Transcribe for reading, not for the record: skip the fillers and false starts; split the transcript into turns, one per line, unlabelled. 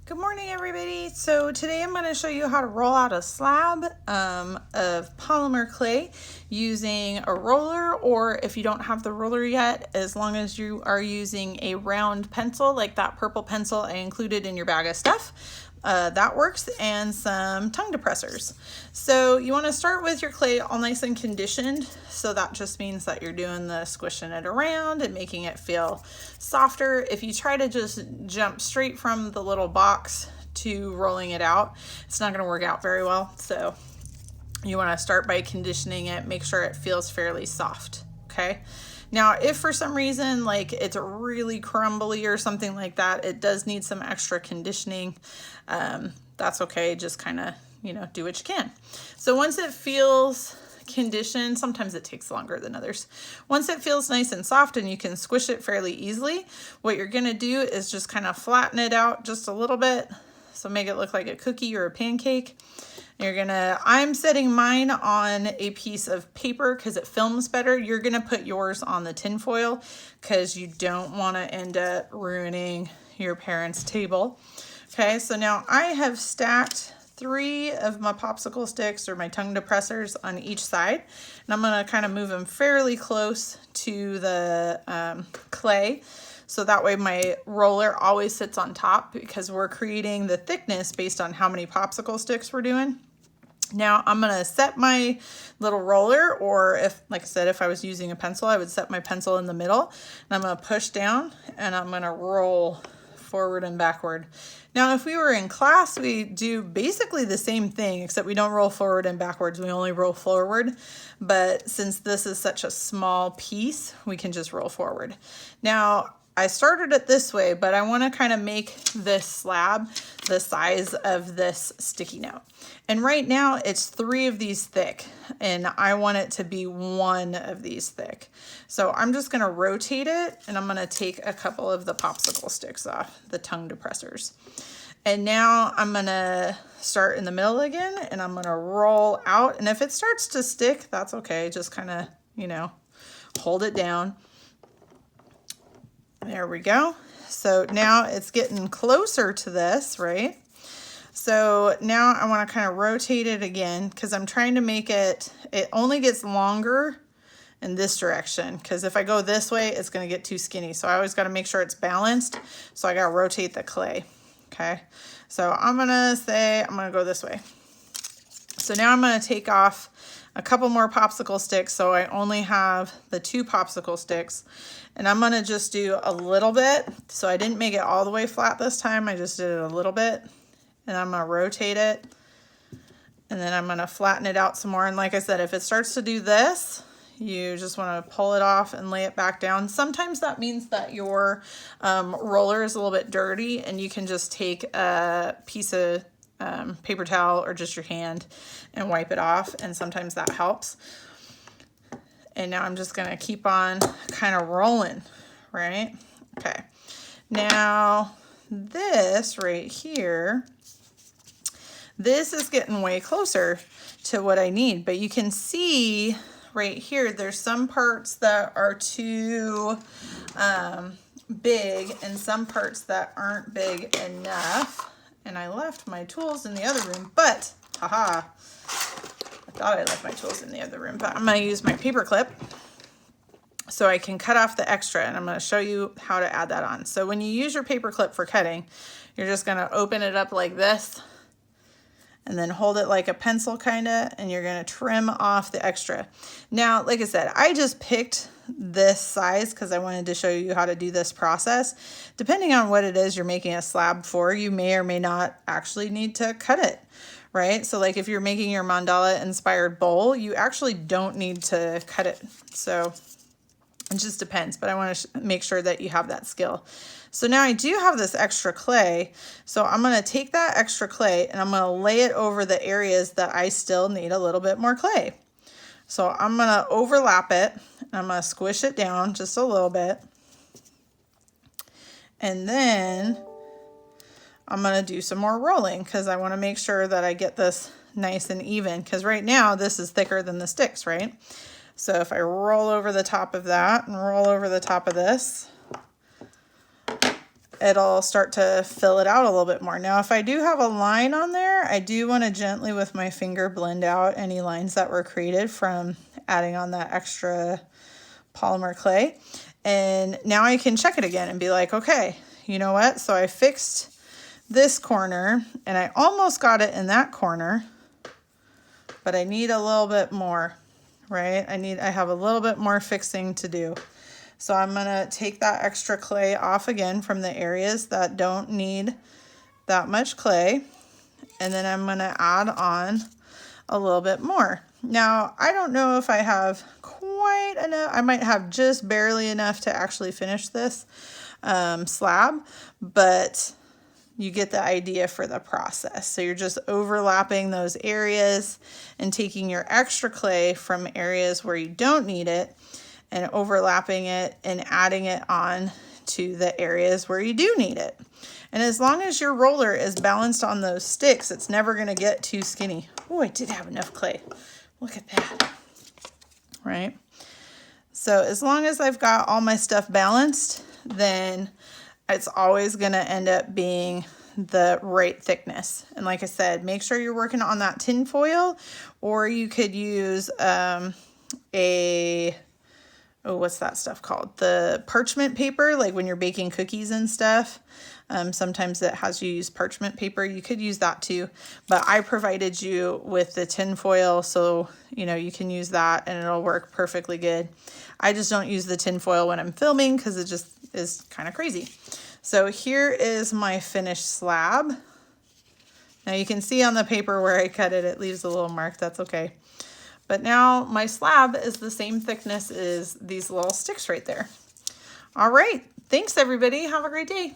Good morning, everybody. So today I'm going to show you how to roll out a slab of polymer clay using a roller, or if you don't have the roller yet, as long as you are using a round pencil like that purple pencil I included in your bag of stuff. That works, and some tongue depressors. So you want to start with your clay all nice and conditioned. So that just means that you're doing the squishing it around and making it feel softer. If you try to just jump straight from the little box to rolling it out, it's not going to work out very well. So you want to start by conditioning it, make sure it feels fairly soft. Okay. Now, if for some reason, like it's really crumbly or something like that, it does need some extra conditioning. That's okay. Just kind of, do what you can. So once it feels conditioned, sometimes it takes longer than others. Once it feels nice and soft and you can squish it fairly easily, what you're going to do is just kind of flatten it out just a little bit. So make it look like a cookie or a pancake. I'm setting mine on a piece of paper because it films better. You're gonna put yours on the tin foil because you don't want to end up ruining your parents' table. Okay, so now I have stacked 3 of my popsicle sticks or my tongue depressors on each side, and I'm gonna kind of move them fairly close to the clay. So that way my roller always sits on top because we're creating the thickness based on how many popsicle sticks we're doing. Now I'm going to set my little roller, or like I said, if I was using a pencil, I would set my pencil in the middle, and I'm going to push down and I'm going to roll forward and backward. Now, if we were in class, we do basically the same thing, except we don't roll forward and backwards. We only roll forward. But since this is such a small piece, we can just roll forward. Now, I started it this way, but I want to kind of make this slab the size of this sticky note. And right now it's 3 of these thick, and I want it to be 1 of these thick. So I'm just going to rotate it, and I'm going to take a couple of the popsicle sticks off, the tongue depressors. And now I'm going to start in the middle again, and I'm going to roll out. And if it starts to stick, that's okay. Just kind of, hold it down. There we go. So now it's getting closer to this, right? So now I want to kind of rotate it again because I'm trying to make it only gets longer in this direction, because if I go this way, it's going to get too skinny. So I always got to make sure it's balanced. So I got to rotate the clay. Okay. So I'm going to go this way. So now I'm going to take off a couple more popsicle sticks. So I only have the 2 popsicle sticks, and I'm going to just do a little bit. So I didn't make it all the way flat this time. I just did it a little bit, and I'm going to rotate it, and then I'm going to flatten it out some more. And like I said, if it starts to do this, you just want to pull it off and lay it back down. Sometimes that means that your roller is a little bit dirty, and you can just take a piece of paper towel or just your hand and wipe it off, and sometimes that helps. And now I'm just going to keep on kind of rolling, right? Okay. Now this right here, this is getting way closer to what I need, but you can see right here, there's some parts that are too big and some parts that aren't big enough. And I left my tools in the other room, but haha, I thought I left my tools in the other room, but I'm going to use my paper clip so I can cut off the extra, and I'm going to show you how to add that on. So when you use your paper clip for cutting, you're just going to open it up like this and then hold it like a pencil kind of, and you're going to trim off the extra. Now, like I said, I just picked this size because I wanted to show you how to do this process. Depending on what it is you're making a slab for, you may or may not actually need to cut it, right? So like if you're making your mandala inspired bowl, you actually don't need to cut it. So it just depends, but I want to make sure that you have that skill. So now I do have this extra clay, so I'm going to take that extra clay and I'm going to lay it over the areas that I still need a little bit more clay. So I'm going to overlap it, and I'm going to squish it down just a little bit. And then I'm going to do some more rolling because I want to make sure that I get this nice and even, because right now this is thicker than the sticks, right? So if I roll over the top of that and roll over the top of this, it'll start to fill it out a little bit more. Now, if I do have a line on there, I do want to gently with my finger blend out any lines that were created from adding on that extra polymer clay. And now I can check it again and be like, okay, you know what? So I fixed this corner and I almost got it in that corner, but I need a little bit more, right? I have a little bit more fixing to do. So I'm gonna take that extra clay off again from the areas that don't need that much clay. And then I'm gonna add on a little bit more. Now, I don't know if I have quite enough. I might have just barely enough to actually finish this slab, but you get the idea for the process. So you're just overlapping those areas and taking your extra clay from areas where you don't need it and overlapping it and adding it on to the areas where you do need it. And as long as your roller is balanced on those sticks, it's never gonna get too skinny. Oh, I did have enough clay. Look at that, right? So as long as I've got all my stuff balanced, then it's always gonna end up being the right thickness. And like I said, make sure you're working on that tin foil, or you could use what's that stuff called? The parchment paper, like when you're baking cookies and stuff. Sometimes it has you use parchment paper. You could use that too, but I provided you with the tin foil, so you know you can use that and it'll work perfectly good. I just don't use the tin foil when I'm filming because it just is kind of crazy. So here is my finished slab. Now you can see on the paper where I cut it, it leaves a little mark. That's okay. But now my slab is the same thickness as these little sticks right there. All right. Thanks, everybody. Have a great day.